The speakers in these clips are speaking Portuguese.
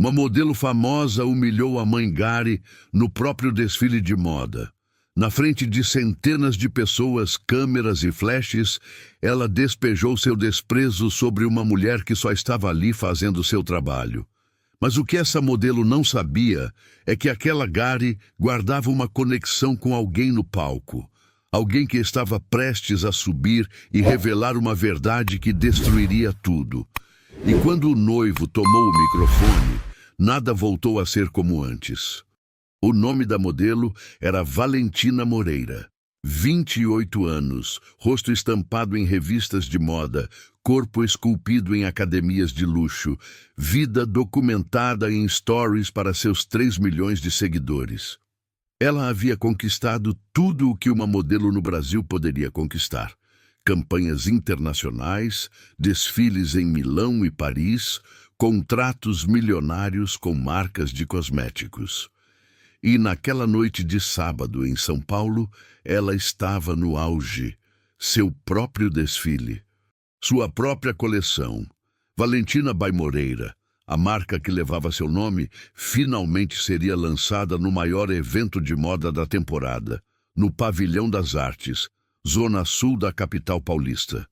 Uma modelo famosa humilhou a mãe Gary no próprio desfile de moda. Na frente de centenas de pessoas, câmeras e flashes, ela despejou seu desprezo sobre uma mulher que só estava ali fazendo seu trabalho. Mas o que essa modelo não sabia é que aquela Gary guardava uma conexão com alguém no palco. Alguém que estava prestes a subir e revelar uma verdade que destruiria tudo. E quando o noivo tomou o microfone, nada voltou a ser como antes. O nome da modelo era Valentina Moreira. 28 anos, rosto estampado em revistas de moda, corpo esculpido em academias de luxo, vida documentada em stories para seus 3 milhões de seguidores. Ela havia conquistado tudo o que uma modelo no Brasil poderia conquistar. Campanhas internacionais, desfiles em Milão e Paris, contratos milionários com marcas de cosméticos. E naquela noite de sábado em São Paulo, ela estava no auge. Seu próprio desfile. Sua própria coleção. Valentina by Moreira, a marca que levava seu nome, finalmente seria lançada no maior evento de moda da temporada, no Pavilhão das Artes, zona sul da capital paulista.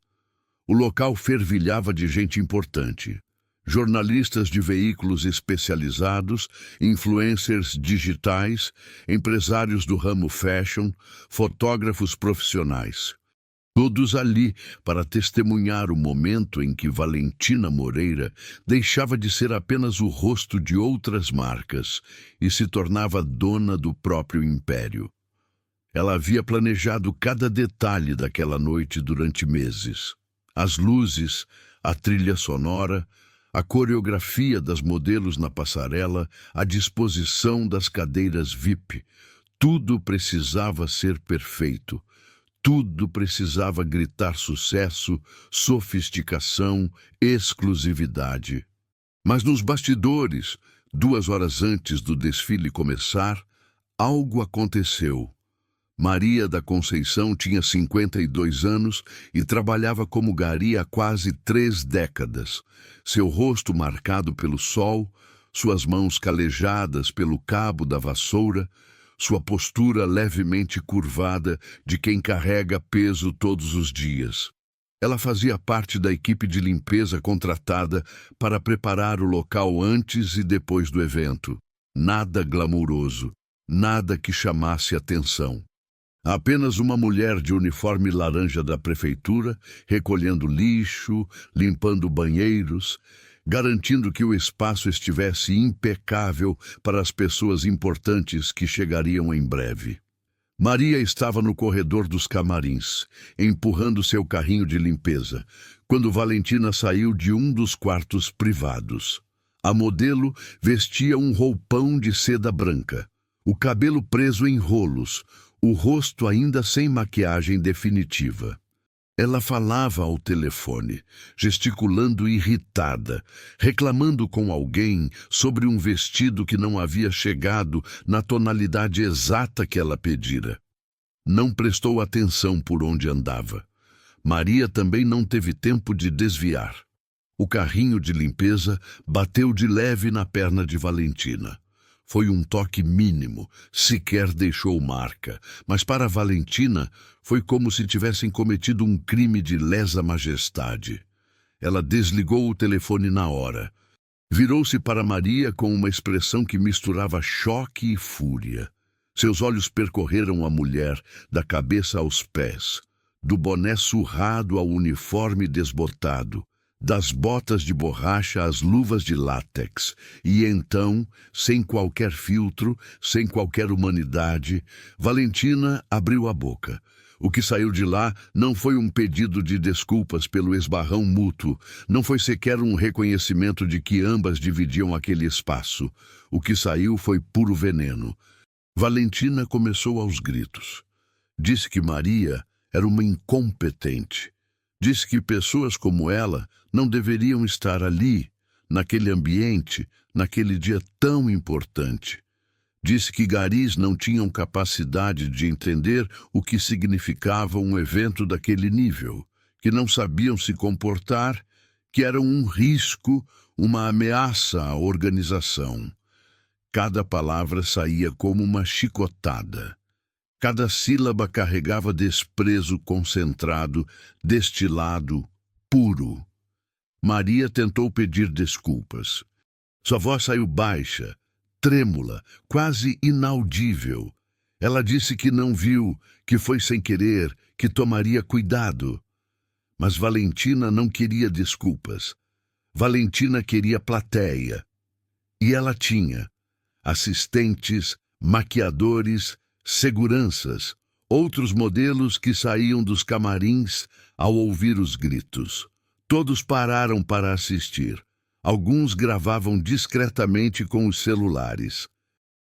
O local fervilhava de gente importante. Jornalistas de veículos especializados, influencers digitais, empresários do ramo fashion, fotógrafos profissionais. Todos ali para testemunhar o momento em que Valentina Moreira deixava de ser apenas o rosto de outras marcas e se tornava dona do próprio império. Ela havia planejado cada detalhe daquela noite durante meses. As luzes, a trilha sonora, a coreografia das modelos na passarela, a disposição das cadeiras VIP. Tudo precisava ser perfeito. Tudo precisava gritar sucesso, sofisticação, exclusividade. Mas nos bastidores, 2 horas antes do desfile começar, algo aconteceu. Maria da Conceição tinha 52 anos e trabalhava como gari há quase 3 décadas. Seu rosto marcado pelo sol, suas mãos calejadas pelo cabo da vassoura, sua postura levemente curvada de quem carrega peso todos os dias. Ela fazia parte da equipe de limpeza contratada para preparar o local antes e depois do evento. Nada glamouroso, nada que chamasse atenção. Apenas uma mulher de uniforme laranja da prefeitura, recolhendo lixo, limpando banheiros, garantindo que o espaço estivesse impecável para as pessoas importantes que chegariam em breve. Maria estava no corredor dos camarins, empurrando seu carrinho de limpeza, quando Valentina saiu de um dos quartos privados. A modelo vestia um roupão de seda branca, o cabelo preso em rolos, o rosto ainda sem maquiagem definitiva. Ela falava ao telefone, gesticulando irritada, reclamando com alguém sobre um vestido que não havia chegado na tonalidade exata que ela pedira. Não prestou atenção por onde andava. Maria também não teve tempo de desviar. O carrinho de limpeza bateu de leve na perna de Valentina. Foi um toque mínimo, sequer deixou marca, mas para Valentina foi como se tivessem cometido um crime de lesa majestade. Ela desligou o telefone na hora. Virou-se para Maria com uma expressão que misturava choque e fúria. Seus olhos percorreram a mulher da cabeça aos pés, do boné surrado ao uniforme desbotado, das botas de borracha às luvas de látex, e então, sem qualquer filtro, sem qualquer humanidade, Valentina abriu a boca. O que saiu de lá não foi um pedido de desculpas pelo esbarrão mútuo, não foi sequer um reconhecimento de que ambas dividiam aquele espaço. O que saiu foi puro veneno. Valentina começou aos gritos. Disse que Maria era uma incompetente. Disse que pessoas como ela não deveriam estar ali, naquele ambiente, naquele dia tão importante. Disse que garis não tinham capacidade de entender o que significava um evento daquele nível, que não sabiam se comportar, que eram um risco, uma ameaça à organização. Cada palavra saía como uma chicotada. Cada sílaba carregava desprezo concentrado, destilado, puro. Maria tentou pedir desculpas. Sua voz saiu baixa, trêmula, quase inaudível. Ela disse que não viu, que foi sem querer, que tomaria cuidado. Mas Valentina não queria desculpas. Valentina queria plateia. E ela tinha assistentes, maquiadores, seguranças, outros modelos que saíam dos camarins ao ouvir os gritos. Todos pararam para assistir. Alguns gravavam discretamente com os celulares.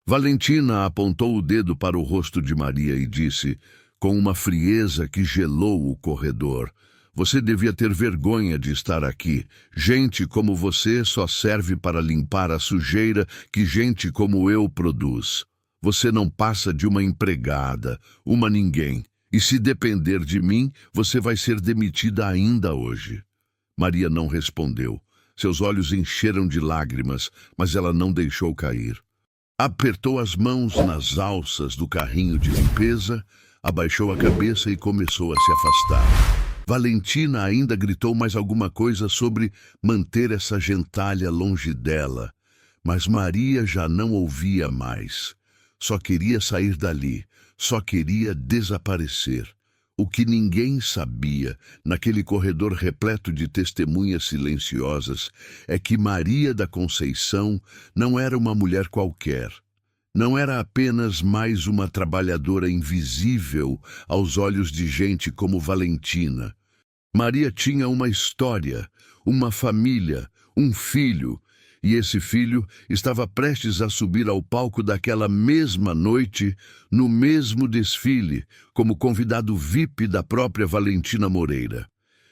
Valentina apontou o dedo para o rosto de Maria e disse, com uma frieza que gelou o corredor: "Você devia ter vergonha de estar aqui. Gente como você só serve para limpar a sujeira que gente como eu produz. Você não passa de uma empregada, uma ninguém. E se depender de mim, você vai ser demitida ainda hoje." Maria não respondeu. Seus olhos encheram de lágrimas, mas ela não deixou cair. Apertou as mãos nas alças do carrinho de limpeza, abaixou a cabeça e começou a se afastar. Valentina ainda gritou mais alguma coisa sobre manter essa gentalha longe dela, mas Maria já não ouvia mais. Só queria sair dali, só queria desaparecer. O que ninguém sabia, naquele corredor repleto de testemunhas silenciosas, é que Maria da Conceição não era uma mulher qualquer. Não era apenas mais uma trabalhadora invisível aos olhos de gente como Valentina. Maria tinha uma história, uma família, um filho, e esse filho estava prestes a subir ao palco daquela mesma noite, no mesmo desfile, como convidado VIP da própria Valentina Moreira.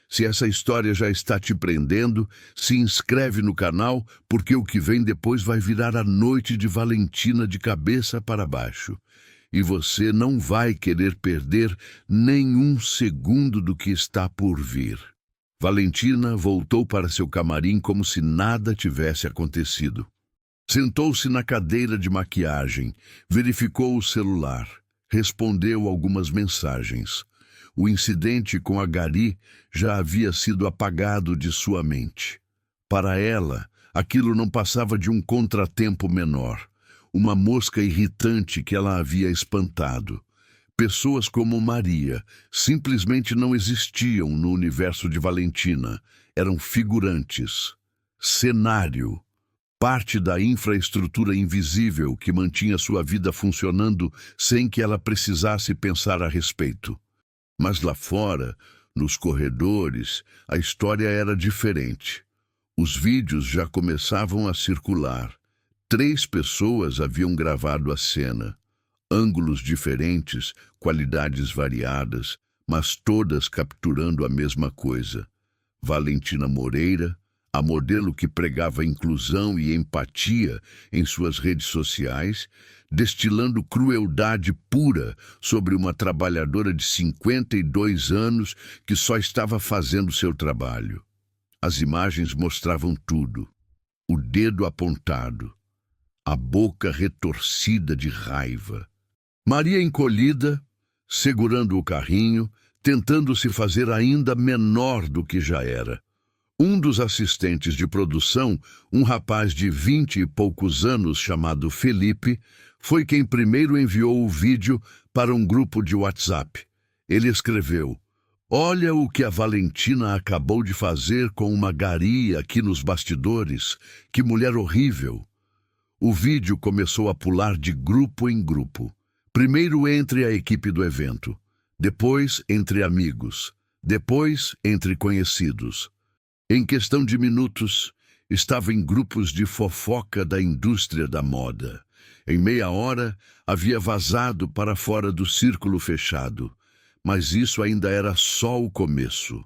Se essa história já está te prendendo, se inscreve no canal, porque o que vem depois vai virar a noite de Valentina de cabeça para baixo. E você não vai querer perder nenhum segundo do que está por vir. Valentina voltou para seu camarim como se nada tivesse acontecido. Sentou-se na cadeira de maquiagem, verificou o celular, respondeu algumas mensagens. O incidente com a Gari já havia sido apagado de sua mente. Para ela, aquilo não passava de um contratempo menor, uma mosca irritante que ela havia espantado. Pessoas como Maria simplesmente não existiam no universo de Valentina. Eram figurantes, cenário, parte da infraestrutura invisível que mantinha sua vida funcionando sem que ela precisasse pensar a respeito. Mas lá fora, nos corredores, a história era diferente. Os vídeos já começavam a circular. 3 pessoas haviam gravado a cena. Ângulos diferentes, qualidades variadas, mas todas capturando a mesma coisa. Valentina Moreira, a modelo que pregava inclusão e empatia em suas redes sociais, destilando crueldade pura sobre uma trabalhadora de 52 anos que só estava fazendo seu trabalho. As imagens mostravam tudo: o dedo apontado, a boca retorcida de raiva. Maria encolhida, segurando o carrinho, tentando se fazer ainda menor do que já era. Um dos assistentes de produção, um rapaz de 20 e poucos anos chamado Felipe, foi quem primeiro enviou o vídeo para um grupo de WhatsApp. Ele escreveu: "Olha o que a Valentina acabou de fazer com uma Gari aqui nos bastidores. Que mulher horrível." O vídeo começou a pular de grupo em grupo. Primeiro entre a equipe do evento, depois entre amigos, depois entre conhecidos. Em questão de minutos, estava em grupos de fofoca da indústria da moda. Em meia hora, havia vazado para fora do círculo fechado. Mas isso ainda era só o começo.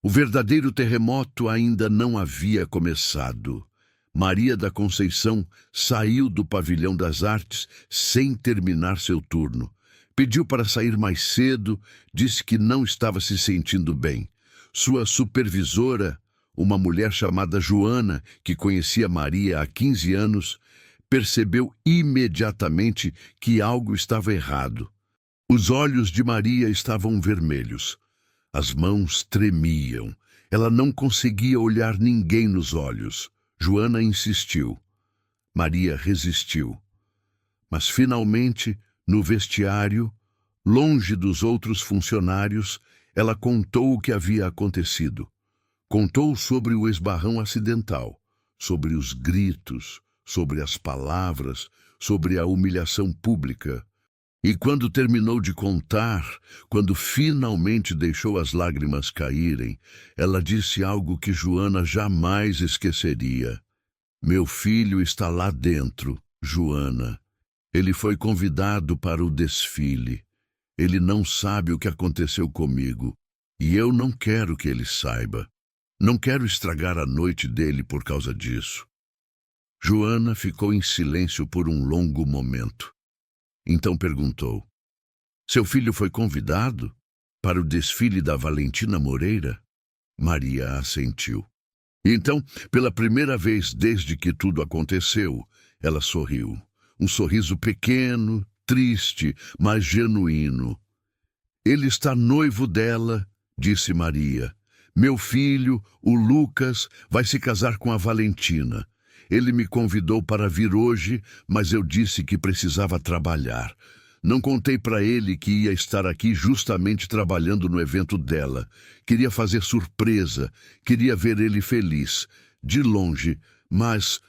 O verdadeiro terremoto ainda não havia começado. Maria da Conceição saiu do pavilhão das artes sem terminar seu turno. Pediu para sair mais cedo, disse que não estava se sentindo bem. Sua supervisora, uma mulher chamada Joana, que conhecia Maria há 15 anos, percebeu imediatamente que algo estava errado. Os olhos de Maria estavam vermelhos. As mãos tremiam. Ela não conseguia olhar ninguém nos olhos. Joana insistiu. Maria resistiu. Mas finalmente, no vestiário, longe dos outros funcionários, ela contou o que havia acontecido. Contou sobre o esbarrão acidental, sobre os gritos, sobre as palavras, sobre a humilhação pública. E quando terminou de contar, quando finalmente deixou as lágrimas caírem, ela disse algo que Joana jamais esqueceria. Meu filho está lá dentro, Joana. Ele foi convidado para o desfile. Ele não sabe o que aconteceu comigo. E eu não quero que ele saiba. Não quero estragar a noite dele por causa disso. Joana ficou em silêncio por um longo momento. Então perguntou: seu filho foi convidado para o desfile da Valentina Moreira? Maria assentiu. Então, pela primeira vez desde que tudo aconteceu, ela sorriu. Um sorriso pequeno, triste, mas genuíno. Ele está noivo dela, disse Maria. Meu filho, o Lucas, vai se casar com a Valentina. Ele me convidou para vir hoje, mas eu disse que precisava trabalhar. Não contei para ele que ia estar aqui justamente trabalhando no evento dela. Queria fazer surpresa, queria ver ele feliz, de longe, mas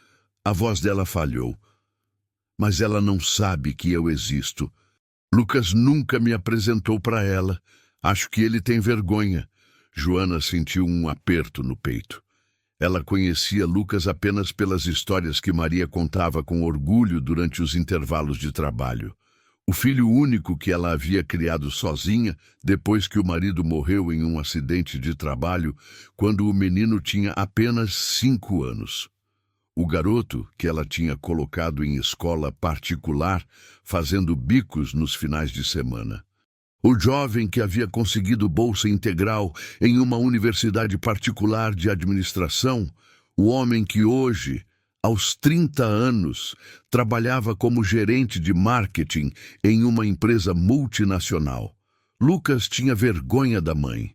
a voz dela falhou. Mas ela não sabe que eu existo. Lucas nunca me apresentou para ela. Acho que ele tem vergonha. Joana sentiu um aperto no peito. Ela conhecia Lucas apenas pelas histórias que Maria contava com orgulho durante os intervalos de trabalho. O filho único que ela havia criado sozinha depois que o marido morreu em um acidente de trabalho, quando o menino tinha apenas 5 anos. O garoto que ela tinha colocado em escola particular, fazendo bicos nos finais de semana. O jovem que havia conseguido bolsa integral em uma universidade particular de administração, o homem que hoje, aos 30 anos, trabalhava como gerente de marketing em uma empresa multinacional. Lucas tinha vergonha da mãe.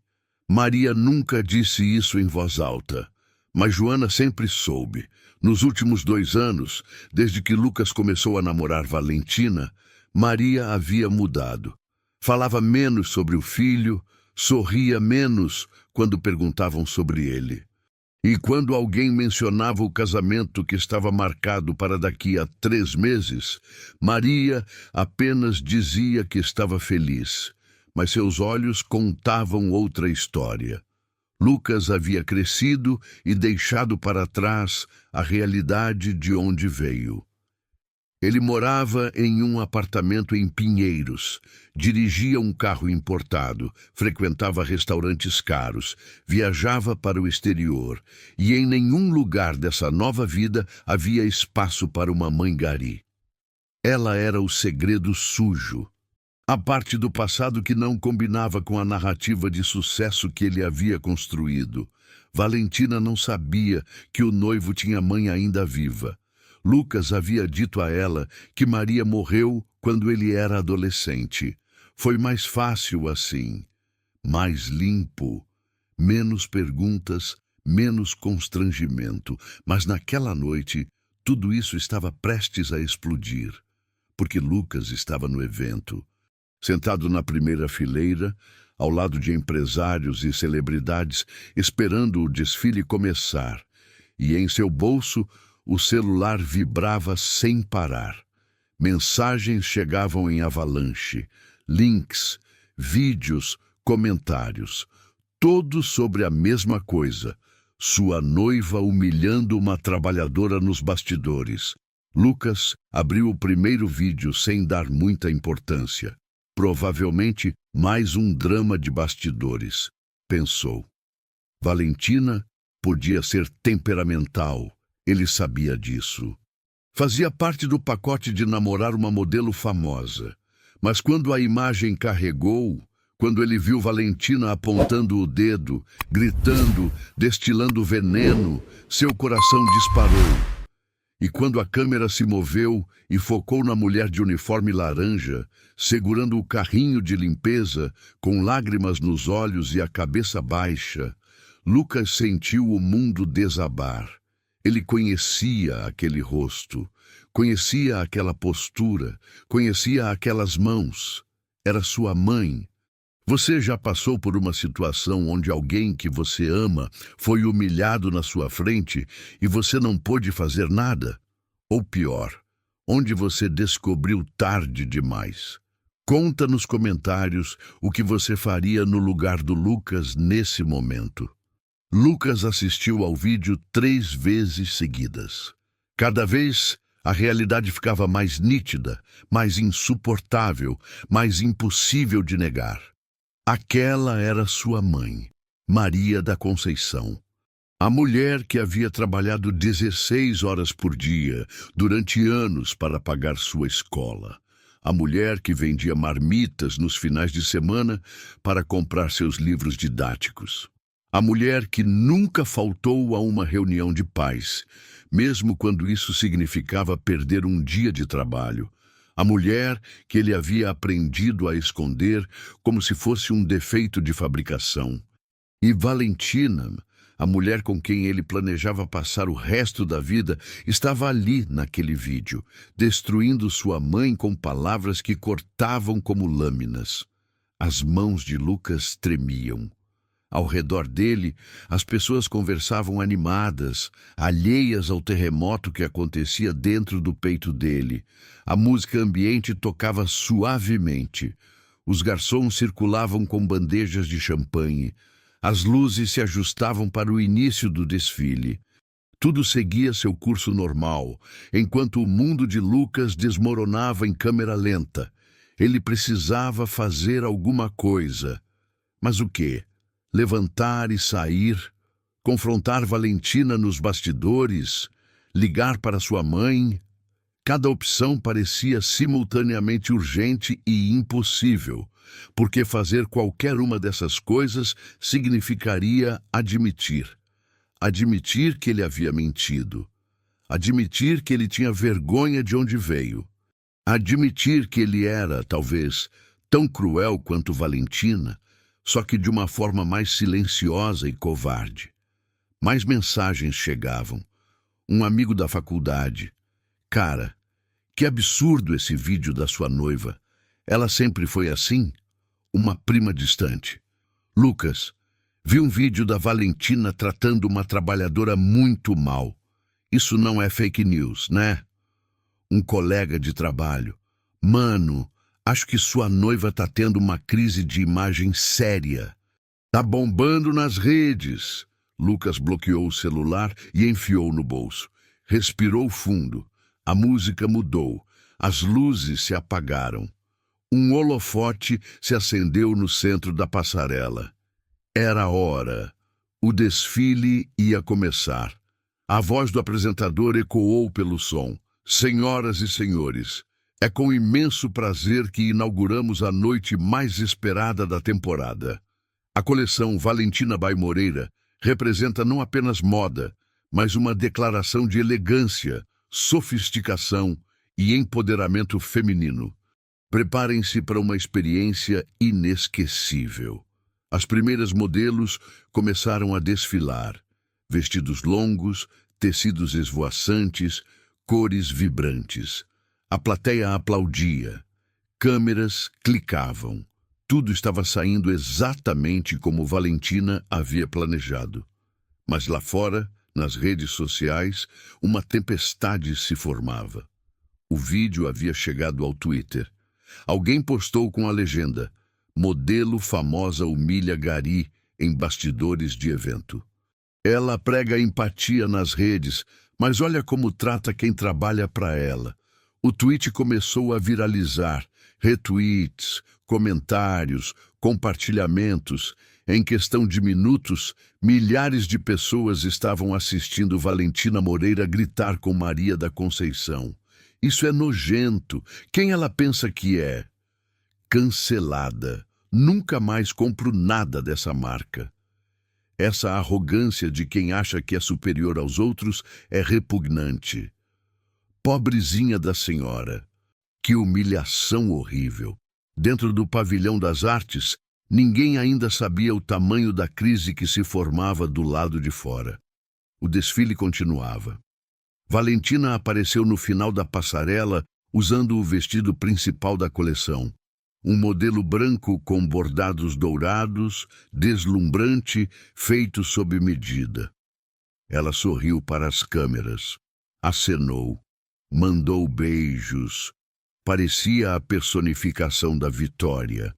Maria nunca disse isso em voz alta, mas Joana sempre soube. Nos últimos 2 anos, desde que Lucas começou a namorar Valentina, Maria havia mudado. Falava menos sobre o filho, sorria menos quando perguntavam sobre ele. E quando alguém mencionava o casamento que estava marcado para daqui a 3 meses, Maria apenas dizia que estava feliz, mas seus olhos contavam outra história. Lucas havia crescido e deixado para trás a realidade de onde veio. Ele morava em um apartamento em Pinheiros, dirigia um carro importado, frequentava restaurantes caros, viajava para o exterior, e em nenhum lugar dessa nova vida havia espaço para uma mãe gari. Ela era o segredo sujo, a parte do passado que não combinava com a narrativa de sucesso que ele havia construído. Valentina não sabia que o noivo tinha mãe ainda viva. Lucas havia dito a ela que Maria morreu quando ele era adolescente. Foi mais fácil assim, mais limpo, menos perguntas, menos constrangimento. Mas naquela noite, tudo isso estava prestes a explodir, porque Lucas estava no evento. Sentado na primeira fileira, ao lado de empresários e celebridades, esperando o desfile começar, e em seu bolso, o celular vibrava sem parar. Mensagens chegavam em avalanche, links, vídeos, comentários, todos sobre a mesma coisa: sua noiva humilhando uma trabalhadora nos bastidores. Lucas abriu o primeiro vídeo sem dar muita importância. Provavelmente mais um drama de bastidores, pensou. Valentina podia ser temperamental. Ele sabia disso. Fazia parte do pacote de namorar uma modelo famosa. Mas quando a imagem carregou, Quando ele viu Valentina apontando o dedo, gritando, destilando veneno, seu coração disparou. E quando a câmera se moveu e focou na mulher de uniforme laranja, segurando o carrinho de limpeza, com lágrimas nos olhos e a cabeça baixa, Lucas sentiu o mundo desabar. Ele conhecia aquele rosto, conhecia aquela postura, conhecia aquelas mãos. Era sua mãe. Você já passou por uma situação onde alguém que você ama foi humilhado na sua frente e você não pôde fazer nada? Ou pior, onde você descobriu tarde demais? Conta nos comentários o que você faria no lugar do Lucas nesse momento. Lucas assistiu ao vídeo 3 vezes seguidas. Cada vez, a realidade ficava mais nítida, mais insuportável, mais impossível de negar. Aquela era sua mãe, Maria da Conceição. A mulher que havia trabalhado 16 horas por dia, durante anos, para pagar sua escola. A mulher que vendia marmitas nos finais de semana para comprar seus livros didáticos. A mulher que nunca faltou a uma reunião de pais, mesmo quando isso significava perder um dia de trabalho. A mulher que ele havia aprendido a esconder como se fosse um defeito de fabricação. E Valentina, a mulher com quem ele planejava passar o resto da vida, estava ali naquele vídeo, destruindo sua mãe com palavras que cortavam como lâminas. As mãos de Lucas tremiam. Ao redor dele, as pessoas conversavam animadas, alheias ao terremoto que acontecia dentro do peito dele. A música ambiente tocava suavemente. Os garçons circulavam com bandejas de champanhe. As luzes se ajustavam para o início do desfile. Tudo seguia seu curso normal, enquanto o mundo de Lucas desmoronava em câmera lenta. Ele precisava fazer alguma coisa. Mas o quê? Levantar e sair, confrontar Valentina nos bastidores, ligar para sua mãe. Cada opção parecia simultaneamente urgente e impossível, porque fazer qualquer uma dessas coisas significaria admitir. Admitir que ele havia mentido. Admitir que ele tinha vergonha de onde veio. Admitir que ele era, talvez, tão cruel quanto Valentina, só que de uma forma mais silenciosa e covarde. Mais mensagens chegavam. Um amigo da faculdade. Cara, que absurdo esse vídeo da sua noiva. Ela sempre foi assim? Uma prima distante. Lucas, vi um vídeo da Valentina tratando uma trabalhadora muito mal. Isso não é fake news, né? Um colega de trabalho. Mano, acho que sua noiva tá tendo uma crise de imagem séria. Tá bombando nas redes. Lucas bloqueou o celular e enfiou no bolso. Respirou fundo. A música mudou. As luzes se apagaram. Um holofote se acendeu no centro da passarela. Era a hora. O desfile ia começar. A voz do apresentador ecoou pelo som. Senhoras e senhores, é com imenso prazer que inauguramos a noite mais esperada da temporada. A coleção Valentina by Moreira representa não apenas moda, mas uma declaração de elegância, sofisticação e empoderamento feminino. Preparem-se para uma experiência inesquecível. As primeiras modelos começaram a desfilar. Vestidos longos, tecidos esvoaçantes, cores vibrantes. A plateia aplaudia. Câmeras clicavam. Tudo estava saindo exatamente como Valentina havia planejado. Mas lá fora, nas redes sociais, uma tempestade se formava. O vídeo havia chegado ao Twitter. Alguém postou com a legenda: modelo famosa humilha gari em bastidores de evento. Ela prega empatia nas redes, mas olha como trata quem trabalha para ela. O tweet começou a viralizar. Retweets, comentários, compartilhamentos. Em questão de minutos, milhares de pessoas estavam assistindo Valentina Moreira gritar com Maria da Conceição. Isso é nojento. Quem ela pensa que é? Cancelada. Nunca mais compro nada dessa marca. Essa arrogância de quem acha que é superior aos outros é repugnante. Pobrezinha da senhora. Que humilhação horrível. Dentro do pavilhão das artes, ninguém ainda sabia o tamanho da crise que se formava do lado de fora. O desfile continuava. Valentina apareceu no final da passarela usando o vestido principal da coleção. Um modelo branco com bordados dourados, deslumbrante, feito sob medida. Ela sorriu para as câmeras, acenou, mandou beijos. Parecia a personificação da vitória.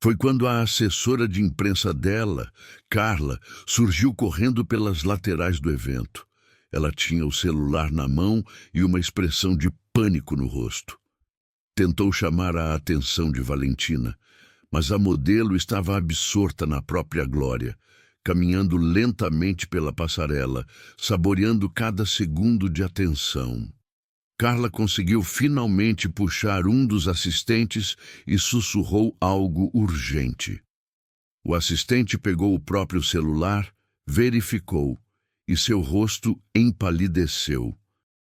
Foi quando a assessora de imprensa dela, Carla, surgiu correndo pelas laterais do evento. Ela tinha o celular na mão e uma expressão de pânico no rosto. Tentou chamar a atenção de Valentina, mas a modelo estava absorta na própria glória, caminhando lentamente pela passarela, saboreando cada segundo de atenção. Carla conseguiu finalmente puxar um dos assistentes e sussurrou algo urgente. O assistente pegou o próprio celular, verificou, e seu rosto empalideceu.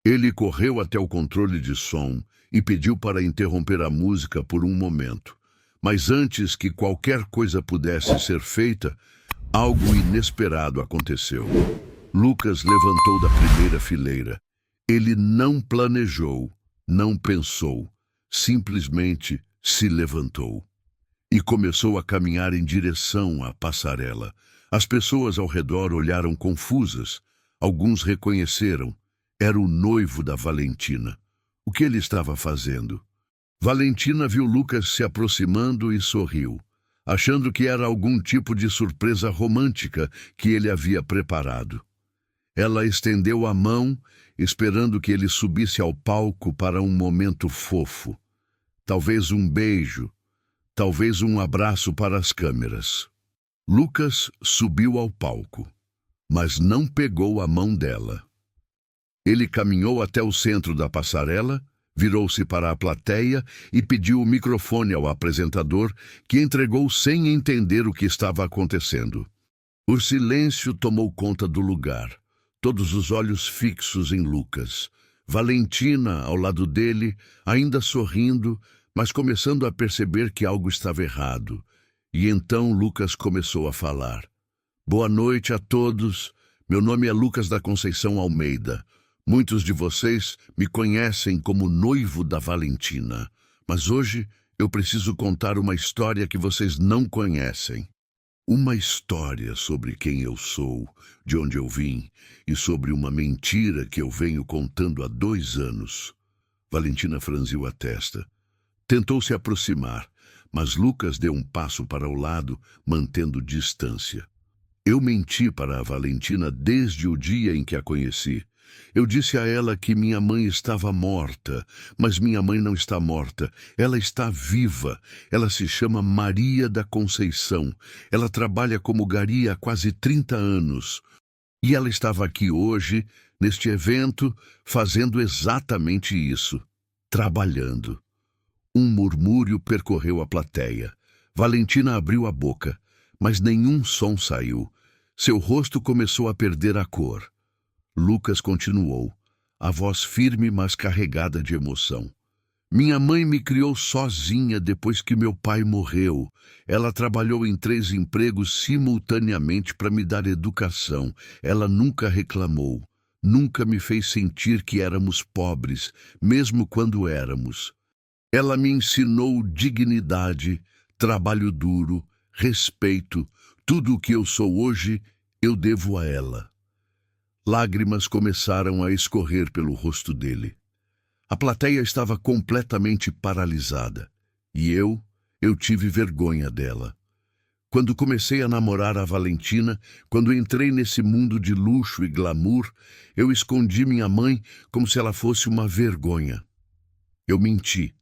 Ele correu até o controle de som e pediu para interromper a música por um momento. Mas antes que qualquer coisa pudesse ser feita, algo inesperado aconteceu. Lucas levantou da primeira fileira. Ele não planejou, não pensou, simplesmente se levantou. E começou a caminhar em direção à passarela. As pessoas ao redor olharam confusas. Alguns reconheceram. Era o noivo da Valentina. O que ele estava fazendo? Valentina viu Lucas se aproximando e sorriu, achando que era algum tipo de surpresa romântica que ele havia preparado. Ela estendeu a mão, esperando que ele subisse ao palco para um momento fofo. Talvez um beijo, talvez um abraço para as câmeras. Lucas subiu ao palco, mas não pegou a mão dela. Ele caminhou até o centro da passarela, virou-se para a plateia e pediu o microfone ao apresentador, que entregou sem entender o que estava acontecendo. O silêncio tomou conta do lugar, todos os olhos fixos em Lucas. Valentina, ao lado dele, ainda sorrindo, mas começando a perceber que algo estava errado. E então Lucas começou a falar. Boa noite a todos. Meu nome é Lucas da Conceição Almeida. Muitos de vocês me conhecem como noivo da Valentina, mas hoje eu preciso contar uma história que vocês não conhecem. Uma história sobre quem eu sou, de onde eu vim, e sobre uma mentira que eu venho contando há 2 anos. Valentina franziu a testa. Tentou se aproximar, mas Lucas deu um passo para o lado, mantendo distância. Eu menti para a Valentina desde o dia em que a conheci. Eu disse a ela que minha mãe estava morta, mas minha mãe não está morta. Ela está viva. Ela se chama Maria da Conceição. Ela trabalha como gari há quase 30 anos. E ela estava aqui hoje, neste evento, fazendo exatamente isso. Trabalhando. Um murmúrio percorreu a plateia. Valentina abriu a boca, mas nenhum som saiu. Seu rosto começou a perder a cor. Lucas continuou, a voz firme, mas carregada de emoção. Minha mãe me criou sozinha depois que meu pai morreu. Ela trabalhou em 3 empregos simultaneamente para me dar educação. Ela nunca reclamou, nunca me fez sentir que éramos pobres, mesmo quando éramos. Ela me ensinou dignidade, trabalho duro, respeito. Tudo o que eu sou hoje, eu devo a ela. Lágrimas começaram a escorrer pelo rosto dele. A plateia estava completamente paralisada. E eu tive vergonha dela. Quando comecei a namorar a Valentina, quando entrei nesse mundo de luxo e glamour, eu escondi minha mãe como se ela fosse uma vergonha. Eu menti.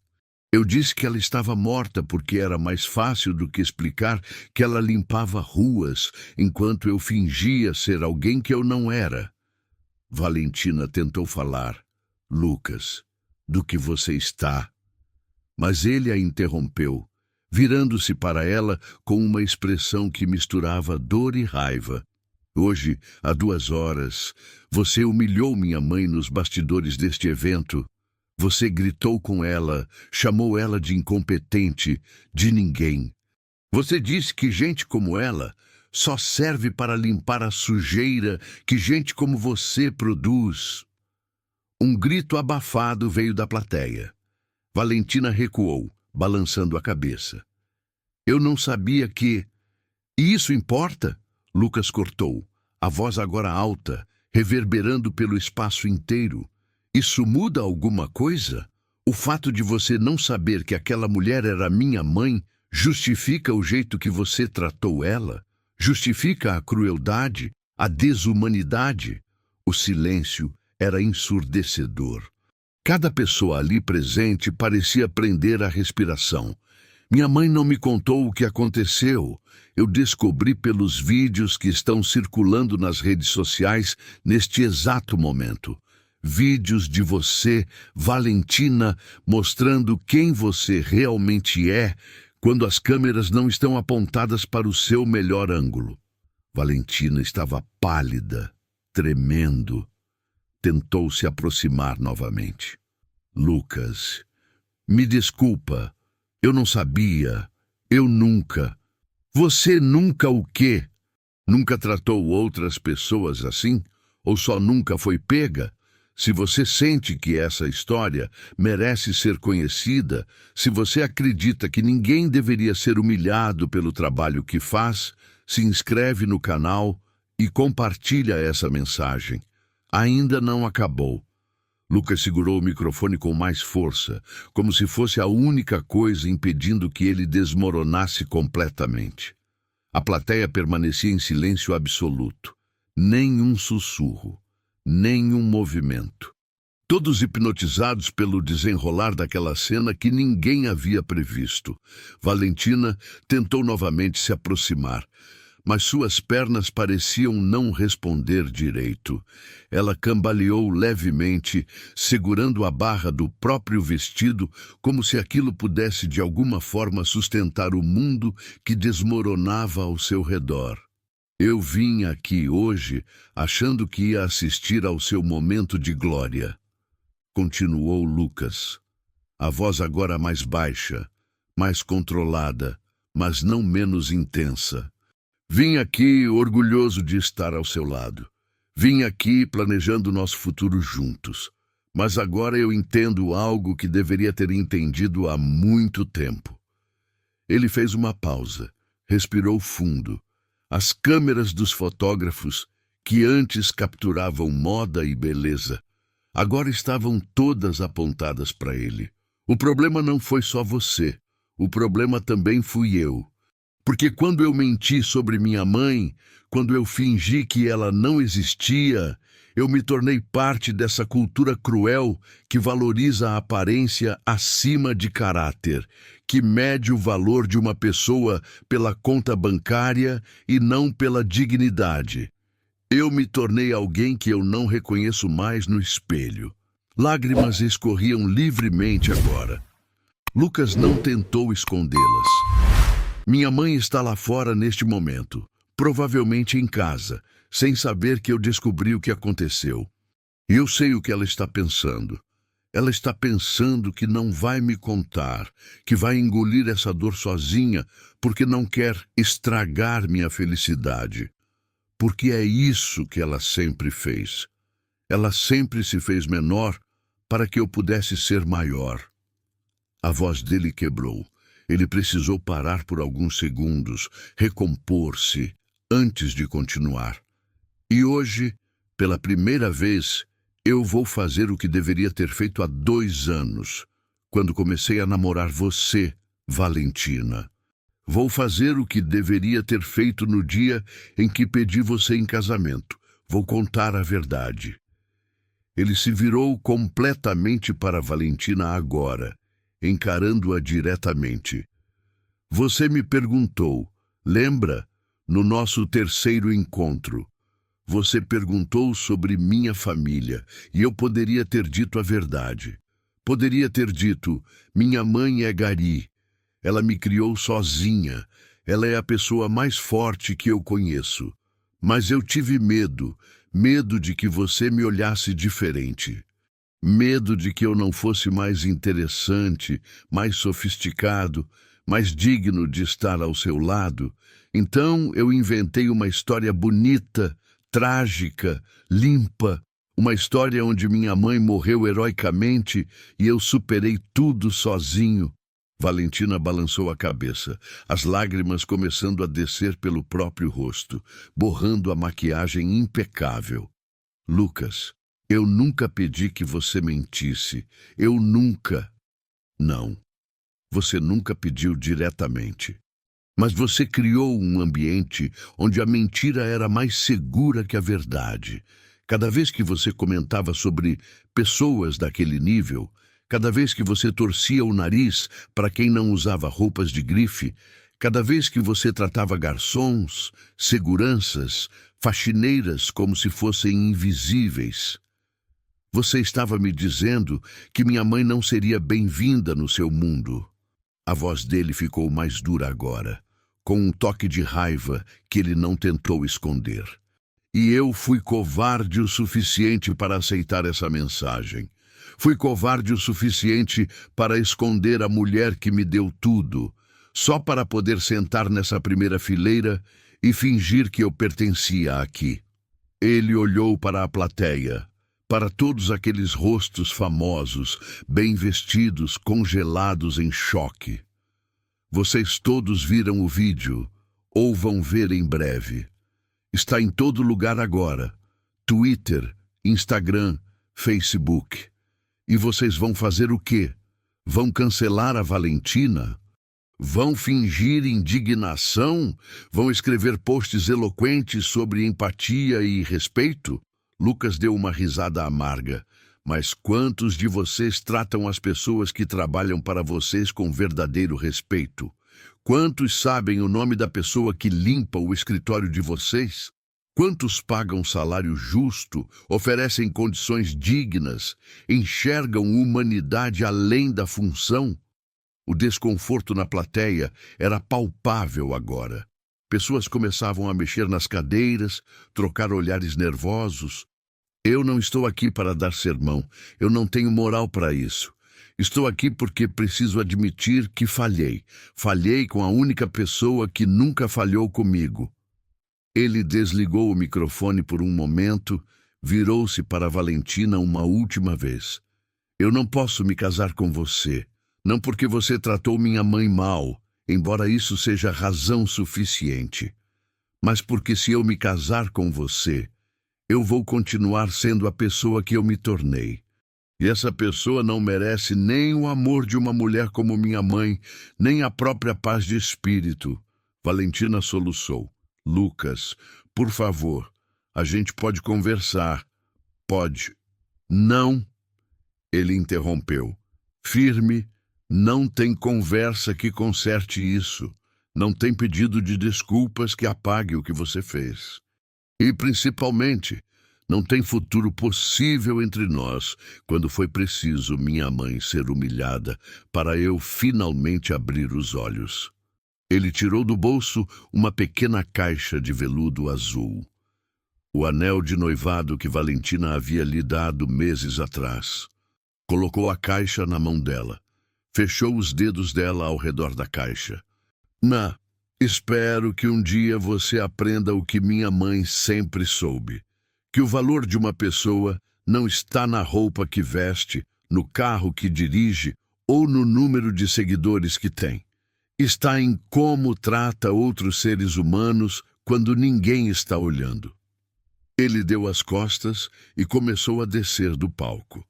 Eu disse que ela estava morta porque era mais fácil do que explicar que ela limpava ruas, enquanto eu fingia ser alguém que eu não era. Valentina tentou falar. Lucas, do que você está? Mas ele a interrompeu. virando-se para ela com uma expressão que misturava dor e raiva. Hoje, há 2 horas, você humilhou minha mãe nos bastidores deste evento. Você gritou com ela, chamou ela de incompetente, de ninguém. Você disse que gente como ela só serve para limpar a sujeira que gente como você produz. Um grito abafado veio da plateia. Valentina recuou, balançando a cabeça. Eu não sabia que... E isso importa? Lucas cortou, a voz agora alta, reverberando pelo espaço inteiro. Isso muda alguma coisa? O fato de você não saber que aquela mulher era minha mãe justifica o jeito que você tratou ela? Justifica a crueldade, a desumanidade? O silêncio era ensurdecedor. Cada pessoa ali presente parecia prender a respiração. Minha mãe não me contou o que aconteceu. Eu descobri pelos vídeos que estão circulando nas redes sociais neste exato momento. Vídeos de você, Valentina, mostrando quem você realmente é quando as câmeras não estão apontadas para o seu melhor ângulo. Valentina estava pálida, tremendo. Tentou se aproximar novamente. Lucas, me desculpa. Eu não sabia. Eu nunca. Você nunca o quê? Nunca tratou outras pessoas assim? Ou só nunca foi pega? Se você sente que essa história merece ser conhecida, se você acredita que ninguém deveria ser humilhado pelo trabalho que faz, se inscreve no canal e compartilha essa mensagem. Ainda não acabou. Lucas segurou o microfone com mais força, como se fosse a única coisa impedindo que ele desmoronasse completamente. A plateia permanecia em silêncio absoluto. Nenhum sussurro, nenhum movimento. Todos hipnotizados pelo desenrolar daquela cena que ninguém havia previsto. Valentina tentou novamente se aproximar, mas suas pernas pareciam não responder direito. Ela cambaleou levemente, segurando a barra do próprio vestido, como se aquilo pudesse de alguma forma sustentar o mundo que desmoronava ao seu redor. Eu vim aqui hoje achando que ia assistir ao seu momento de glória. Continuou Lucas, a voz agora mais baixa, mais controlada, mas não menos intensa. Vim aqui orgulhoso de estar ao seu lado. Vim aqui planejando nosso futuro juntos. Mas agora eu entendo algo que deveria ter entendido há muito tempo. Ele fez uma pausa, respirou fundo. As câmeras dos fotógrafos, que antes capturavam moda e beleza, agora estavam todas apontadas para ele. O problema não foi só você. O problema também fui eu. Porque quando eu menti sobre minha mãe, quando eu fingi que ela não existia, eu me tornei parte dessa cultura cruel que valoriza a aparência acima de caráter, que mede o valor de uma pessoa pela conta bancária e não pela dignidade. Eu me tornei alguém que eu não reconheço mais no espelho. Lágrimas escorriam livremente agora. Lucas não tentou escondê-las. Minha mãe está lá fora neste momento, provavelmente em casa, sem saber que eu descobri o que aconteceu. E eu sei o que ela está pensando. Ela está pensando que não vai me contar, que vai engolir essa dor sozinha, porque não quer estragar minha felicidade. Porque é isso que ela sempre fez. Ela sempre se fez menor para que eu pudesse ser maior. A voz dele quebrou. Ele precisou parar por alguns segundos, recompor-se, antes de continuar. E hoje, pela primeira vez, eu vou fazer o que deveria ter feito há 2 anos, quando comecei a namorar você, Valentina. Vou fazer o que deveria ter feito no dia em que pedi você em casamento. Vou contar a verdade. Ele se virou completamente para Valentina agora, encarando-a diretamente. Você me perguntou, lembra? No nosso 3º encontro. Você perguntou sobre minha família, e eu poderia ter dito a verdade. Poderia ter dito, minha mãe é gari. Ela me criou sozinha. Ela é a pessoa mais forte que eu conheço. Mas eu tive medo, medo de que você me olhasse diferente. Medo de que eu não fosse mais interessante, mais sofisticado, mais digno de estar ao seu lado. Então eu inventei uma história bonita, trágica, limpa, uma história onde minha mãe morreu heroicamente e eu superei tudo sozinho. Valentina balançou a cabeça, as lágrimas começando a descer pelo próprio rosto, borrando a maquiagem impecável. Lucas, eu nunca pedi que você mentisse. Eu nunca. Não, você nunca pediu diretamente. Mas você criou um ambiente onde a mentira era mais segura que a verdade. Cada vez que você comentava sobre pessoas daquele nível, cada vez que você torcia o nariz para quem não usava roupas de grife, cada vez que você tratava garçons, seguranças, faxineiras como se fossem invisíveis, você estava me dizendo que minha mãe não seria bem-vinda no seu mundo. A voz dele ficou mais dura agora, com um toque de raiva que ele não tentou esconder. E eu fui covarde o suficiente para aceitar essa mensagem. Fui covarde o suficiente para esconder a mulher que me deu tudo, só para poder sentar nessa primeira fileira e fingir que eu pertencia aqui. Ele olhou para a plateia, para todos aqueles rostos famosos, bem vestidos, congelados em choque. Vocês todos viram o vídeo, ou vão ver em breve. Está em todo lugar agora. Twitter, Instagram, Facebook. E vocês vão fazer o quê? Vão cancelar a Valentina? Vão fingir indignação? Vão escrever posts eloquentes sobre empatia e respeito? Lucas deu uma risada amarga. Mas quantos de vocês tratam as pessoas que trabalham para vocês com verdadeiro respeito? Quantos sabem o nome da pessoa que limpa o escritório de vocês? Quantos pagam salário justo, oferecem condições dignas, enxergam humanidade além da função? O desconforto na plateia era palpável agora. Pessoas começavam a mexer nas cadeiras, trocar olhares nervosos. Eu não estou aqui para dar sermão. Eu não tenho moral para isso. Estou aqui porque preciso admitir que falhei. Falhei com a única pessoa que nunca falhou comigo. Ele desligou o microfone por um momento, virou-se para Valentina uma última vez. Eu não posso me casar com você. Não porque você tratou minha mãe mal, embora isso seja razão suficiente. Mas porque se eu me casar com você, eu vou continuar sendo a pessoa que eu me tornei. E essa pessoa não merece nem o amor de uma mulher como minha mãe, nem a própria paz de espírito. Valentina soluçou. Lucas, por favor, a gente pode conversar. Pode. Não. Ele interrompeu. Firme, não tem conversa que conserte isso. Não tem pedido de desculpas que apague o que você fez. E, principalmente, não tem futuro possível entre nós quando foi preciso minha mãe ser humilhada para eu finalmente abrir os olhos. Ele tirou do bolso uma pequena caixa de veludo azul. O anel de noivado que Valentina havia lhe dado meses atrás. Colocou a caixa na mão dela. Fechou os dedos dela ao redor da caixa. Espero que um dia você aprenda o que minha mãe sempre soube. Que o valor de uma pessoa não está na roupa que veste, no carro que dirige ou no número de seguidores que tem. Está em como trata outros seres humanos quando ninguém está olhando. Ele deu as costas e começou a descer do palco.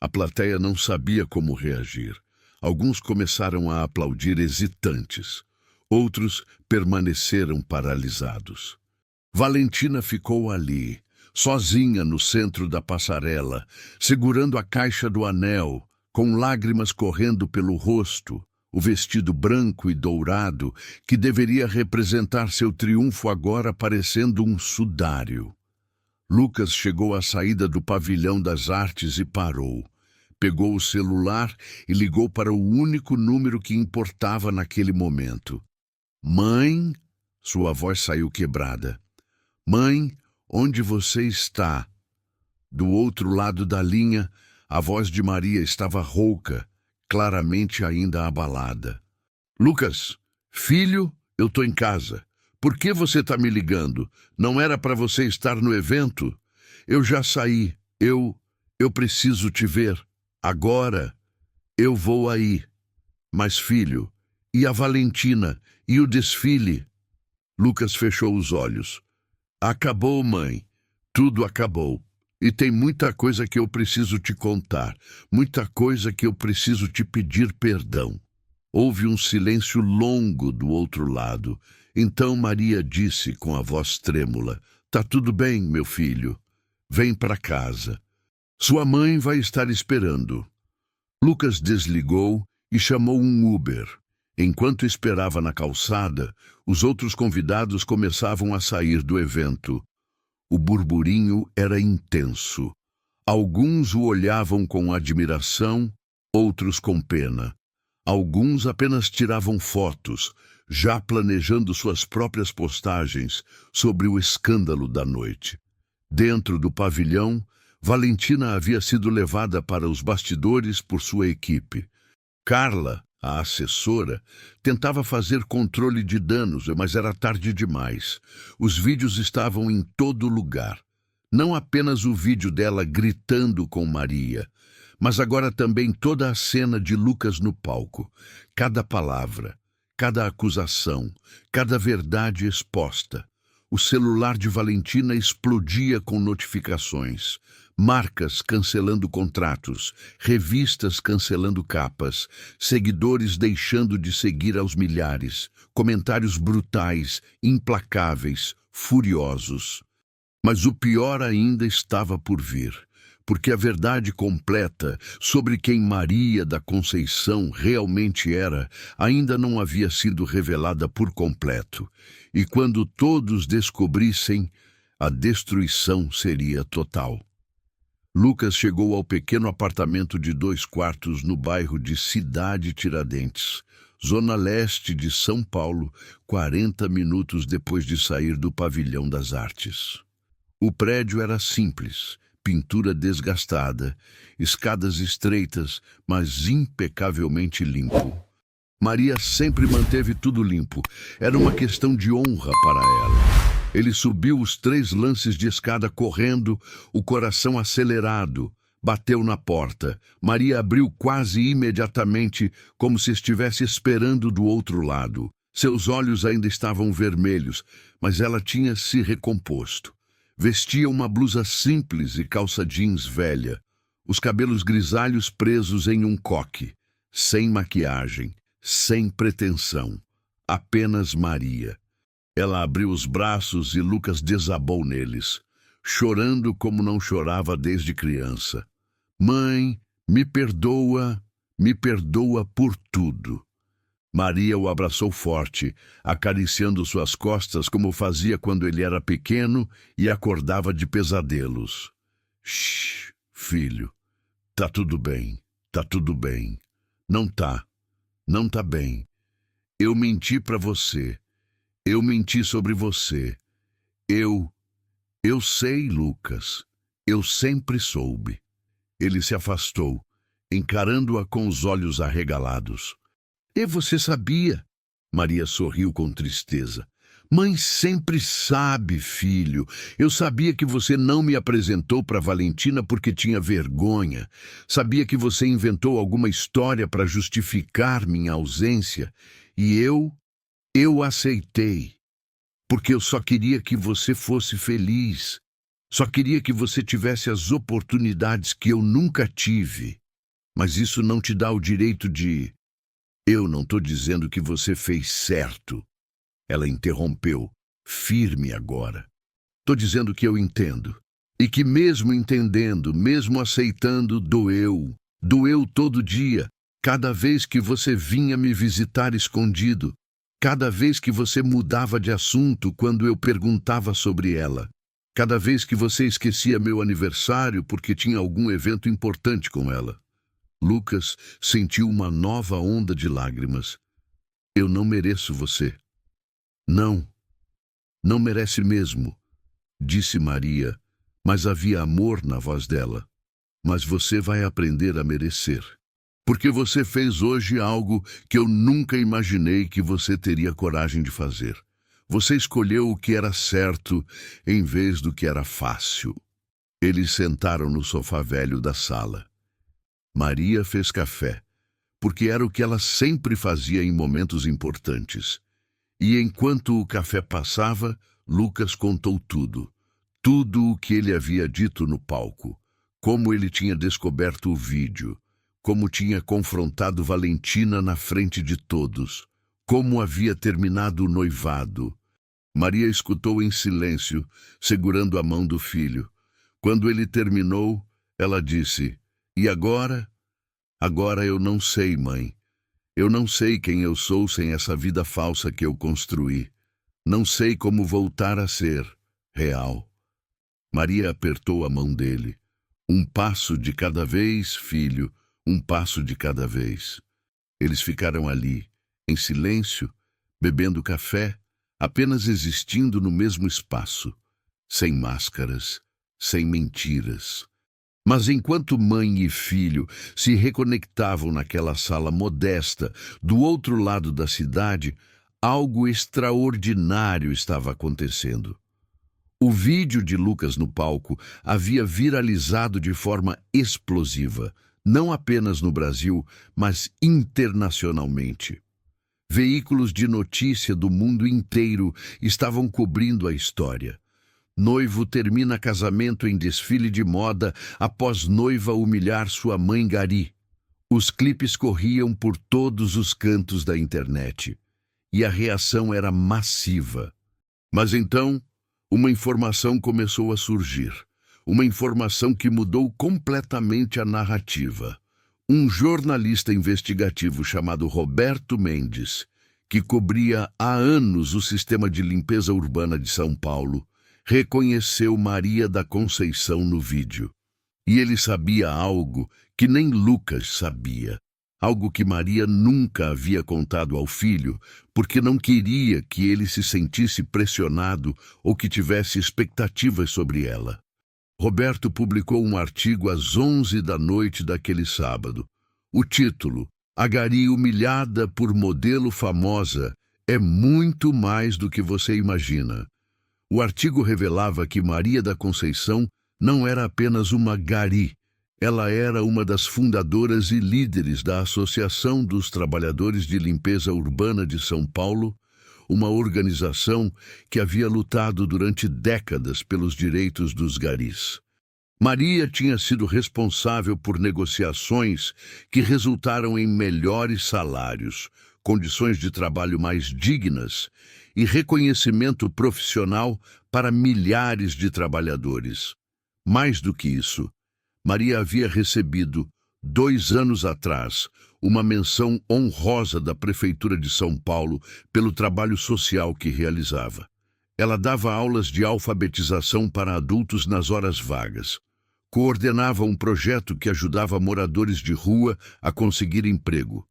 A plateia não sabia como reagir. Alguns começaram a aplaudir hesitantes. Outros permaneceram paralisados. Valentina ficou ali, sozinha no centro da passarela, segurando a caixa do anel, com lágrimas correndo pelo rosto, o vestido branco e dourado que deveria representar seu triunfo agora parecendo um sudário. Lucas chegou à saída do pavilhão das artes e parou. Pegou o celular e ligou para o único número que importava naquele momento. Mãe, sua voz saiu quebrada. Mãe, onde você está? Do outro lado da linha, a voz de Maria estava rouca, claramente ainda abalada. Lucas, filho, eu tô em casa. Por que você tá me ligando? Não era para você estar no evento? Eu já saí. Eu preciso te ver. Agora. Eu vou aí. Mas, filho, e a Valentina? E o desfile? Lucas fechou os olhos. Acabou, mãe. Tudo acabou. E tem muita coisa que eu preciso te contar. Muita coisa que eu preciso te pedir perdão. Houve um silêncio longo do outro lado. Então Maria disse com a voz trêmula: Tá tudo bem, meu filho. Vem para casa. Sua mãe vai estar esperando. Lucas desligou e chamou um Uber. Enquanto esperava na calçada, os outros convidados começavam a sair do evento. O burburinho era intenso. Alguns o olhavam com admiração, outros com pena. Alguns apenas tiravam fotos, já planejando suas próprias postagens sobre o escândalo da noite. Dentro do pavilhão, Valentina havia sido levada para os bastidores por sua equipe. Carla, a assessora, tentava fazer controle de danos, mas era tarde demais. Os vídeos estavam em todo lugar. Não apenas o vídeo dela gritando com Maria, mas agora também toda a cena de Lucas no palco. Cada palavra, cada acusação, cada verdade exposta. O celular de Valentina explodia com notificações. Marcas cancelando contratos, revistas cancelando capas, seguidores deixando de seguir aos milhares, comentários brutais, implacáveis, furiosos. Mas o pior ainda estava por vir, porque a verdade completa sobre quem Maria da Conceição realmente era ainda não havia sido revelada por completo, e quando todos descobrissem, a destruição seria total. Lucas chegou ao pequeno apartamento de 2 quartos no bairro de Cidade Tiradentes, zona leste de São Paulo, 40 minutos depois de sair do Pavilhão das Artes. O prédio era simples, pintura desgastada, escadas estreitas, mas impecavelmente limpo. Maria sempre manteve tudo limpo. Era uma questão de honra para ela. Ele subiu os 3 lances de escada correndo, o coração acelerado. Bateu na porta. Maria abriu quase imediatamente, como se estivesse esperando do outro lado. Seus olhos ainda estavam vermelhos, mas ela tinha se recomposto. Vestia uma blusa simples e calça jeans velha, os cabelos grisalhos presos em um coque, sem maquiagem, sem pretensão, apenas Maria. Ela abriu os braços e Lucas desabou neles, chorando como não chorava desde criança. Mãe, me perdoa por tudo. Maria o abraçou forte, acariciando suas costas como fazia quando ele era pequeno e acordava de pesadelos. Shh, filho, tá tudo bem, tá tudo bem. Não tá bem. Eu menti para você. Eu menti sobre você. Eu sei, Lucas. Eu sempre soube. Ele se afastou, encarando-a com os olhos arregalados. E você sabia? Maria sorriu com tristeza. Mãe sempre sabe, filho. Eu sabia que você não me apresentou para Valentina porque tinha vergonha. Sabia que você inventou alguma história para justificar minha ausência. E eu aceitei. Porque eu só queria que você fosse feliz. Só queria que você tivesse as oportunidades que eu nunca tive. Mas isso não te dá o direito de... Eu não estou dizendo que você fez certo. Ela interrompeu, firme agora. Estou dizendo que eu entendo. E que mesmo entendendo, mesmo aceitando, doeu. Doeu todo dia. Cada vez que você vinha me visitar escondido. Cada vez que você mudava de assunto quando eu perguntava sobre ela. Cada vez que você esquecia meu aniversário porque tinha algum evento importante com ela. Lucas sentiu uma nova onda de lágrimas. Eu não mereço você. Não, não merece mesmo, disse Maria, mas havia amor na voz dela. Mas você vai aprender a merecer. Porque você fez hoje algo que eu nunca imaginei que você teria coragem de fazer. Você escolheu o que era certo em vez do que era fácil. Eles sentaram no sofá velho da sala. Maria fez café, porque era o que ela sempre fazia em momentos importantes. E enquanto o café passava, Lucas contou tudo. Tudo o que ele havia dito no palco. Como ele tinha descoberto o vídeo. Como tinha confrontado Valentina na frente de todos. Como havia terminado o noivado. Maria escutou em silêncio, segurando a mão do filho. Quando ele terminou, ela disse: E agora? Agora eu não sei, mãe. Eu não sei quem eu sou sem essa vida falsa que eu construí. Não sei como voltar a ser real. Maria apertou a mão dele. Um passo de cada vez, filho, um passo de cada vez. Eles ficaram ali, em silêncio, bebendo café, apenas existindo no mesmo espaço, sem máscaras, sem mentiras. Mas enquanto mãe e filho se reconectavam naquela sala modesta, do outro lado da cidade, algo extraordinário estava acontecendo. O vídeo de Lucas no palco havia viralizado de forma explosiva, não apenas no Brasil, mas internacionalmente. Veículos de notícia do mundo inteiro estavam cobrindo a história. Noivo termina casamento em desfile de moda após noiva humilhar sua mãe Gari. Os clipes corriam por todos os cantos da internet. E a reação era massiva. Mas então, uma informação começou a surgir. Uma informação que mudou completamente a narrativa. Um jornalista investigativo chamado Roberto Mendes, que cobria há anos o sistema de limpeza urbana de São Paulo, reconheceu Maria da Conceição no vídeo. E ele sabia algo que nem Lucas sabia. Algo que Maria nunca havia contado ao filho, porque não queria que ele se sentisse pressionado ou que tivesse expectativas sobre ela. Roberto publicou um artigo às 11 da noite daquele sábado. O título, A Gari humilhada por modelo famosa, é muito mais do que você imagina. O artigo revelava que Maria da Conceição não era apenas uma Gari. Ela era uma das fundadoras e líderes da Associação dos Trabalhadores de Limpeza Urbana de São Paulo, uma organização que havia lutado durante décadas pelos direitos dos garis. Maria tinha sido responsável por negociações que resultaram em melhores salários, condições de trabalho mais dignas e reconhecimento profissional para milhares de trabalhadores. Mais do que isso, Maria havia recebido, 2 anos atrás, uma menção honrosa da Prefeitura de São Paulo pelo trabalho social que realizava. Ela dava aulas de alfabetização para adultos nas horas vagas. Coordenava um projeto que ajudava moradores de rua a conseguir emprego.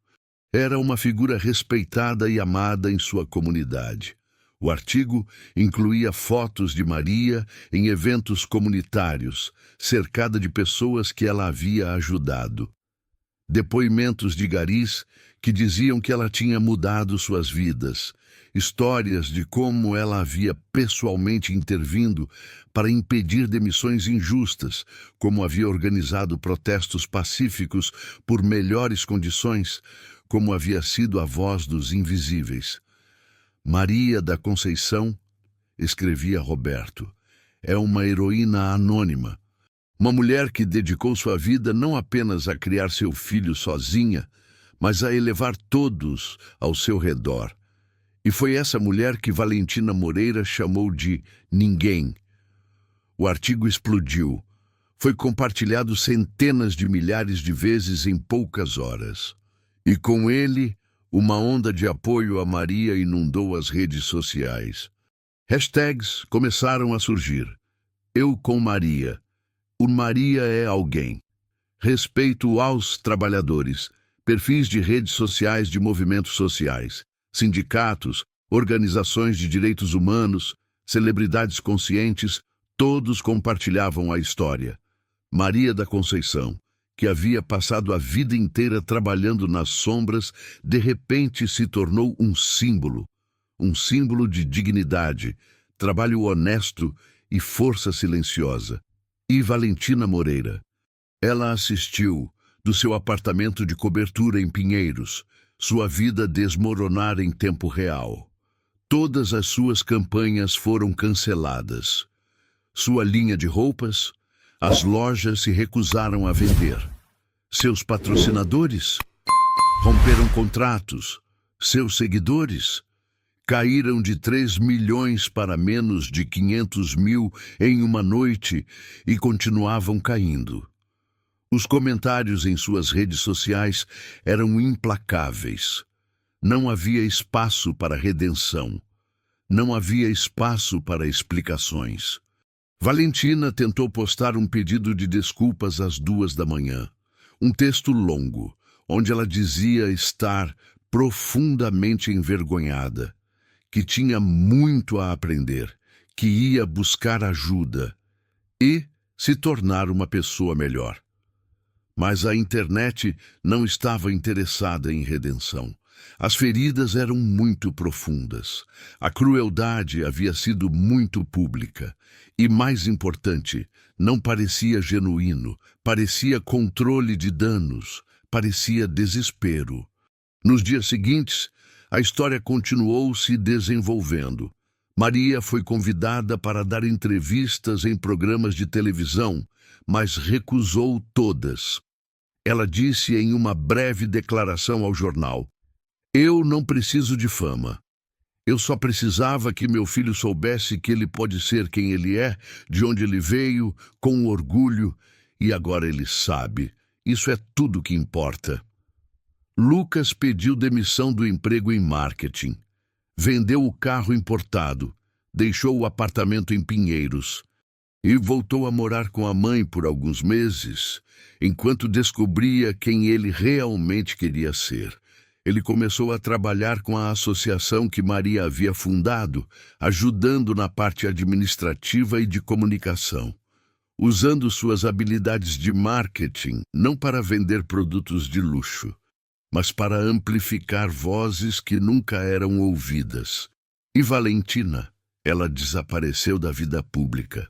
Era uma figura respeitada e amada em sua comunidade. O artigo incluía fotos de Maria em eventos comunitários, cercada de pessoas que ela havia ajudado. Depoimentos de garis que diziam que ela tinha mudado suas vidas. Histórias de como ela havia pessoalmente intervindo para impedir demissões injustas, como havia organizado protestos pacíficos por melhores condições, como havia sido a voz dos invisíveis. Maria da Conceição, escrevia Roberto, é uma heroína anônima. Uma mulher que dedicou sua vida não apenas a criar seu filho sozinha, mas a elevar todos ao seu redor. E foi essa mulher que Valentina Moreira chamou de ninguém. O artigo explodiu. Foi compartilhado centenas de milhares de vezes em poucas horas. E com ele, uma onda de apoio a Maria inundou as redes sociais. Hashtags começaram a surgir. Eu com Maria. O Maria é alguém. respeito aos trabalhadores, perfis de redes sociais de movimentos sociais, sindicatos, organizações de direitos humanos, celebridades conscientes, todos compartilhavam a história. Maria da Conceição, que havia passado a vida inteira trabalhando nas sombras, de repente se tornou um símbolo de dignidade, trabalho honesto e força silenciosa. E Valentina Moreira. Ela assistiu, do seu apartamento de cobertura em Pinheiros, sua vida desmoronar em tempo real. Todas as suas campanhas foram canceladas. Sua linha de roupas, as lojas se recusaram a vender. Seus patrocinadores romperam contratos. Seus seguidores caíram de 3 milhões para menos de 500 mil em uma noite e continuavam caindo. Os comentários em suas redes sociais eram implacáveis. Não havia espaço para redenção. Não havia espaço para explicações. Valentina tentou postar um pedido de desculpas às 2 da manhã. Um texto longo, onde ela dizia estar profundamente envergonhada, que tinha muito a aprender, que ia buscar ajuda e se tornar uma pessoa melhor. Mas a internet não estava interessada em redenção. As feridas eram muito profundas. A crueldade havia sido muito pública. E, mais importante, não parecia genuíno, parecia controle de danos, parecia desespero. Nos dias seguintes, a história continuou se desenvolvendo. Maria foi convidada para dar entrevistas em programas de televisão, mas recusou todas. Ela disse em uma breve declaração ao jornal: "Eu não preciso de fama. Eu só precisava que meu filho soubesse que ele pode ser quem ele é, de onde ele veio, com orgulho, e agora ele sabe. Isso é tudo que importa." Lucas pediu demissão do emprego em marketing. Vendeu o carro importado, deixou o apartamento em Pinheiros e voltou a morar com a mãe por alguns meses, enquanto descobria quem ele realmente queria ser. Ele começou a trabalhar com a associação que Maria havia fundado, ajudando na parte administrativa e de comunicação, usando suas habilidades de marketing não para vender produtos de luxo, mas para amplificar vozes que nunca eram ouvidas. E Valentina, ela desapareceu da vida pública.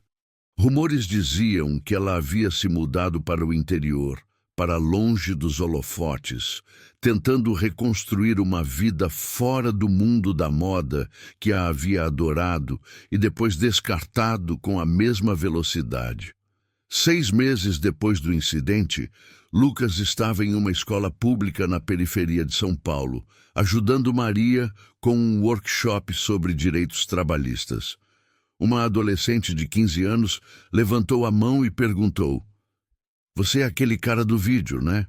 Rumores diziam que ela havia se mudado para o interior, para longe dos holofotes, tentando reconstruir uma vida fora do mundo da moda que a havia adorado e depois descartado com a mesma velocidade. 6 meses depois do incidente, Lucas estava em uma escola pública na periferia de São Paulo, ajudando Maria com um workshop sobre direitos trabalhistas. Uma adolescente de 15 anos levantou a mão e perguntou: "Você é aquele cara do vídeo, né?"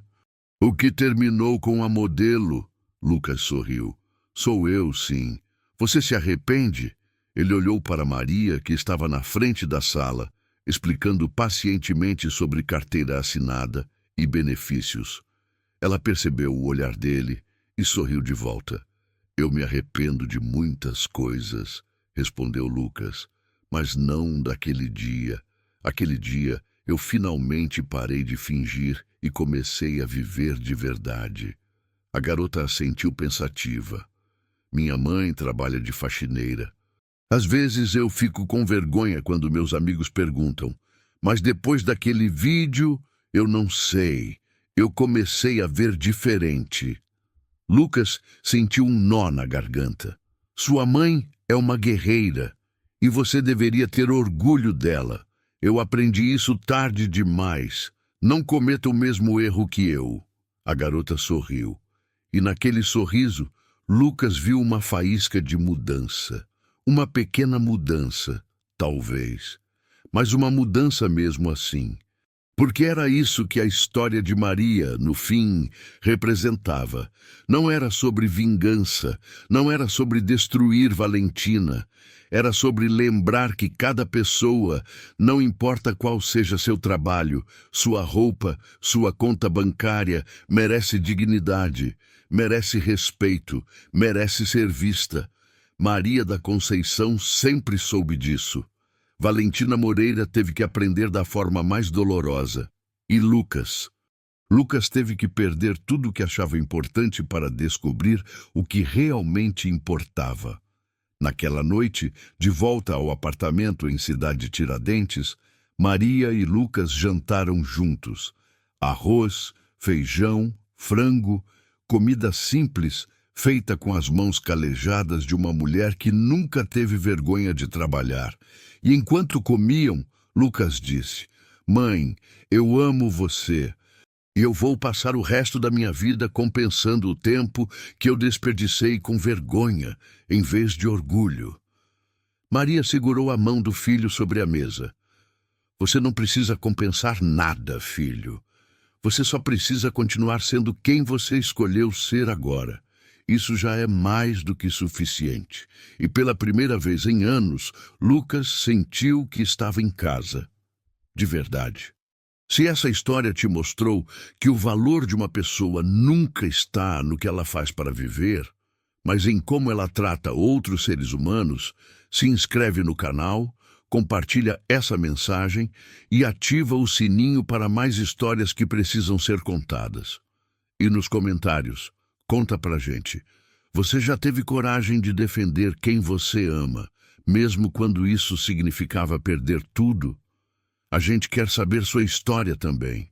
"O que terminou com a modelo?" Lucas sorriu. "Sou eu, sim. Você se arrepende?" Ele olhou para Maria, que estava na frente da sala, explicando pacientemente sobre carteira assinada e benefícios. Ela percebeu o olhar dele e sorriu de volta. "Eu me arrependo de muitas coisas", respondeu Lucas, "mas não daquele dia. Aquele dia eu finalmente parei de fingir e comecei a viver de verdade." A garota assentiu pensativa. "Minha mãe trabalha de faxineira. Às vezes eu fico com vergonha quando meus amigos perguntam, mas depois daquele vídeo, eu não sei. Eu comecei a ver diferente." Lucas sentiu um nó na garganta. "Sua mãe é uma guerreira e você deveria ter orgulho dela. Eu aprendi isso tarde demais. Não cometa o mesmo erro que eu." A garota sorriu. E naquele sorriso, Lucas viu uma faísca de mudança. Uma pequena mudança, talvez. Mas uma mudança mesmo assim. Porque era isso que a história de Maria, no fim, representava. Não era sobre vingança, não era sobre destruir Valentina. Era sobre lembrar que cada pessoa, não importa qual seja seu trabalho, sua roupa, sua conta bancária, merece dignidade, merece respeito, merece ser vista. Maria da Conceição sempre soube disso. Valentina Moreira teve que aprender da forma mais dolorosa. E Lucas? Lucas teve que perder tudo o que achava importante para descobrir o que realmente importava. Naquela noite, de volta ao apartamento em Cidade Tiradentes, Maria e Lucas jantaram juntos. Arroz, feijão, frango, comida simples, feita com as mãos calejadas de uma mulher que nunca teve vergonha de trabalhar. E enquanto comiam, Lucas disse: "Mãe, eu amo você. Eu vou passar o resto da minha vida compensando o tempo que eu desperdicei com vergonha, em vez de orgulho." Maria segurou a mão do filho sobre a mesa. "Você não precisa compensar nada, filho. Você só precisa continuar sendo quem você escolheu ser agora. Isso já é mais do que suficiente." E pela primeira vez em anos, Lucas sentiu que estava em casa. De verdade. Se essa história te mostrou que o valor de uma pessoa nunca está no que ela faz para viver, mas em como ela trata outros seres humanos, se inscreve no canal, compartilha essa mensagem e ativa o sininho para mais histórias que precisam ser contadas. E nos comentários, conta pra gente. Você já teve coragem de defender quem você ama, mesmo quando isso significava perder tudo? A gente quer saber sua história também.